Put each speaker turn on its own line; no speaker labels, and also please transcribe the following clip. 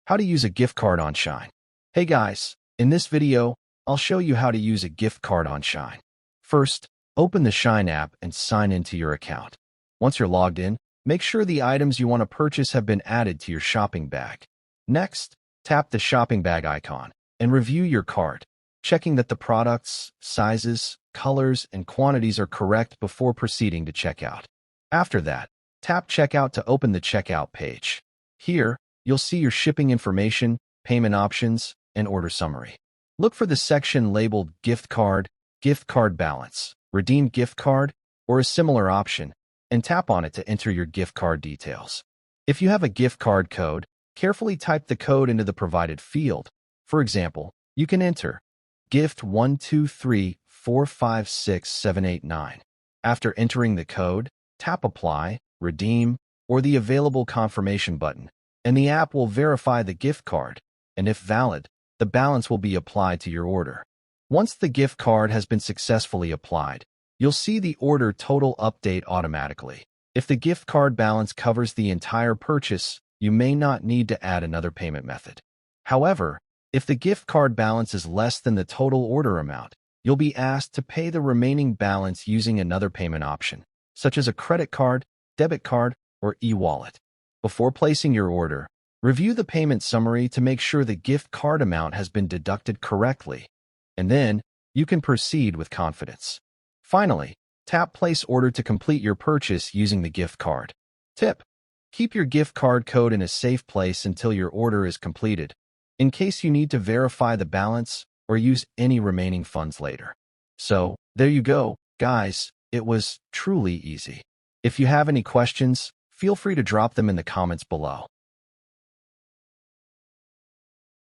How to use a gift card on Shein. Hey guys, in this video, I'll show you how to use a gift card on Shein. First, open the Shein app and sign into your account. Once you're logged in, make sure the items you want to purchase have been added to your shopping bag. Next, tap the shopping bag icon and review your cart, checking that the products, sizes, colors, and quantities are correct before proceeding to checkout. After that, tap Checkout to open the checkout page. Here, you'll see your shipping information, payment options, and order summary. Look for the section labeled Gift Card Balance, Redeem Gift Card, or a similar option, and tap on it to enter your gift card details. If you have a gift card code, carefully type the code into the provided field. For example, you can enter Gift 123456789. After entering the code, tap Apply, Redeem, or the available confirmation button, and the app will verify the gift card, and if valid, the balance will be applied to your order. Once the gift card has been successfully applied, you'll see the order total update automatically. If the gift card balance covers the entire purchase, you may not need to add another payment method. However, if the gift card balance is less than the total order amount, you'll be asked to pay the remaining balance using another payment option, such as a credit card, debit card, or e-wallet. Before placing your order, review the payment summary to make sure the gift card amount has been deducted correctly, and then you can proceed with confidence. Finally, tap Place Order to complete your purchase using the gift card. Tip: keep your gift card code in a safe place until your order is completed, in case you need to verify the balance or use any remaining funds later. So, there you go, guys. It was truly easy. If you have any questions, feel free to drop them in the comments below.